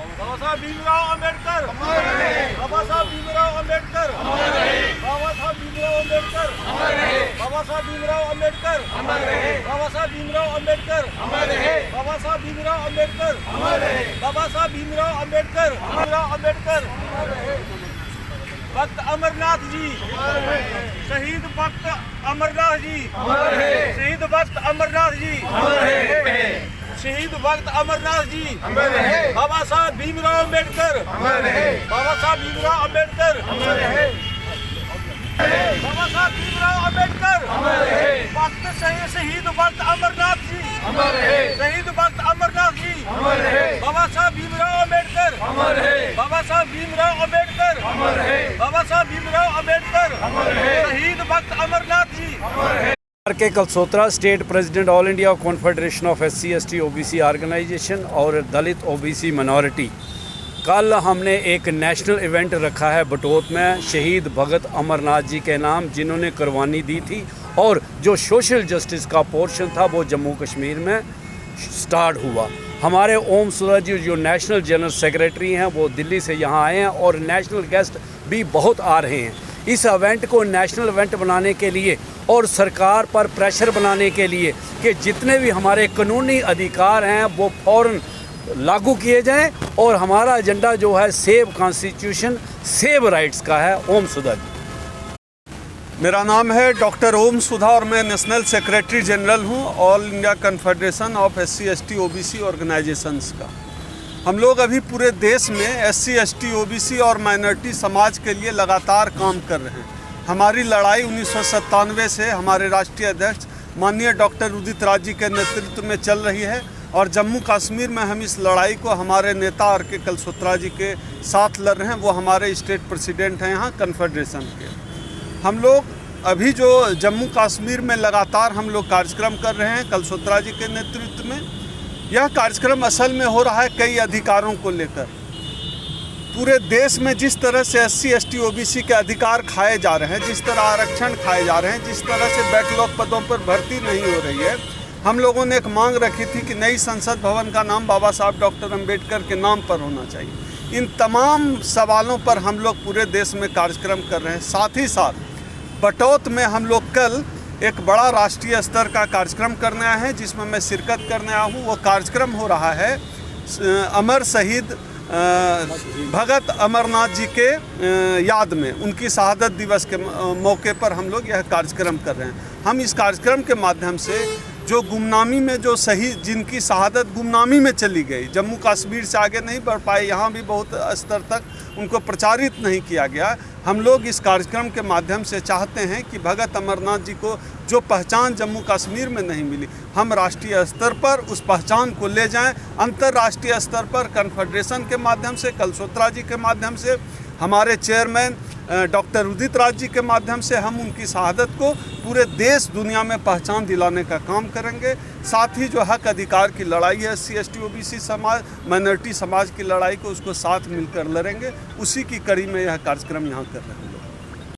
बाबा साहब भीमराव अम्बेडकर अमर रहे। बाबा साहब भीमराव अम्बेडकर अमर रहे। बाबा साहब भीमराव अम्बेडकर अमर रहे। बाबा साहब भीमराव अम्बेडकर अमर रहे। बाबा साहब भीमराव अम्बेडकर अमर रहे। बाबा साहब भीमराव अम्बेडकर अमर रहे। बाबा साहब भीमराव अम्बेडकर अम्बेडकर अमर रहे। भक्त अमरनाथ जी शहीद भक्त अमरनाथ जी शहीद भक्त अमरनाथ जी शहीद भक्त अमरनाथ जी बाबा साहब भीमराव अम्बेडकर बाबा साहब भीमराव अम्बेडकर बाबा साहब भीमराव अम्बेडकर भक्त शहीद भक्त अमरनाथ जी शहीद भक्त अमरनाथ जी बाबा साहब भीमराव अम्बेडकर बाबा साहब भीमराव अम्बेडकर बाबा साहब भीमराव अम्बेडकर शहीद भक्त अमरनाथ जी के Kalsotra state president all India confederation of SC ST OBC organization और दलित OBC माइनॉरिटी। कल हमने एक नेशनल इवेंट रखा है बटोत में शहीद भगत अमरनाथ जी के नाम, जिन्होंने कुर्बानी दी थी, और जो सोशल जस्टिस का पोर्शन था वो जम्मू कश्मीर में स्टार्ट हुआ। हमारे ओम सूरज जी जो नेशनल जनरल सेक्रेटरी हैं वो दिल्ली से यहाँ आए हैं और नेशनल गेस्ट भी बहुत आ रहे हैं। इस इवेंट को नेशनल इवेंट बनाने के लिए और सरकार पर प्रेशर बनाने के लिए कि जितने भी हमारे कानूनी अधिकार हैं वो फ़ौरन लागू किए जाएं, और हमारा एजेंडा जो है सेव कॉन्स्टिट्यूशन सेव राइट्स का है। ओम सुधा जी। मेरा नाम है डॉक्टर ओम सुधा और मैं नेशनल सेक्रेटरी जनरल हूं all India confederation of SC ST OBC organisations का। हम लोग अभी पूरे देश में SC ST OBC और माइनॉरिटी समाज के लिए लगातार काम कर रहे हैं। हमारी लड़ाई 1997 से हमारे राष्ट्रीय अध्यक्ष माननीय डॉक्टर उदित राज जी के नेतृत्व में चल रही है, और जम्मू कश्मीर में हम इस लड़ाई को हमारे नेता RK कलसोत्रा जी के साथ लड़ रहे हैं। वो हमारे स्टेट प्रेसिडेंट हैं यहाँ कन्फेडरेशन के। हम लोग अभी जो जम्मू कश्मीर में लगातार हम लोग कार्यक्रम कर रहे हैं कलसोत्रा जी के नेतृत्व में। यह कार्यक्रम असल में हो रहा है कई अधिकारों को लेकर। पूरे देश में जिस तरह से SC ST OBC के अधिकार खाए जा रहे हैं, जिस तरह आरक्षण खाए जा रहे हैं, जिस तरह से बैकलॉग पदों पर भर्ती नहीं हो रही है, हम लोगों ने एक मांग रखी थी कि नई संसद भवन का नाम बाबा साहब डॉक्टर अम्बेडकर के नाम पर होना चाहिए। इन तमाम सवालों पर हम लोग पूरे देश में कार्यक्रम कर रहे हैं। साथ ही साथ बटौत में हम लोग कल एक बड़ा राष्ट्रीय स्तर का कार्यक्रम करने आए हैं, जिसमें मैं शिरकत करने आया हूँ। वो कार्यक्रम हो रहा है अमर शहीद भगत अमरनाथ जी के याद में, उनकी शहादत दिवस के मौके पर हम लोग यह कार्यक्रम कर रहे हैं। हम इस कार्यक्रम के माध्यम से जो गुमनामी में जो शहीद जिनकी शहादत गुमनामी में चली गई, जम्मू कश्मीर से आगे नहीं बढ़ पाए, यहाँ भी बहुत स्तर तक उनको प्रचारित नहीं किया गया। हम लोग इस कार्यक्रम के माध्यम से चाहते हैं कि भगत अमरनाथ जी को जो पहचान जम्मू कश्मीर में नहीं मिली, हम राष्ट्रीय स्तर पर उस पहचान को ले जाएं। अंतर्राष्ट्रीय स्तर पर कन्फेडरेशन के माध्यम से, कलसोत्रा जी के माध्यम से, हमारे चेयरमैन डॉक्टर उदित राज जी के माध्यम से हम उनकी शहादत को पूरे देश दुनिया में पहचान दिलाने का काम करेंगे। साथ ही जो हक अधिकार की लड़ाई है SC ST OBC समाज माइनॉरिटी समाज की लड़ाई को, उसको साथ मिलकर लड़ेंगे। उसी की कड़ी में यह कार्यक्रम यहाँ कर रहे हैं।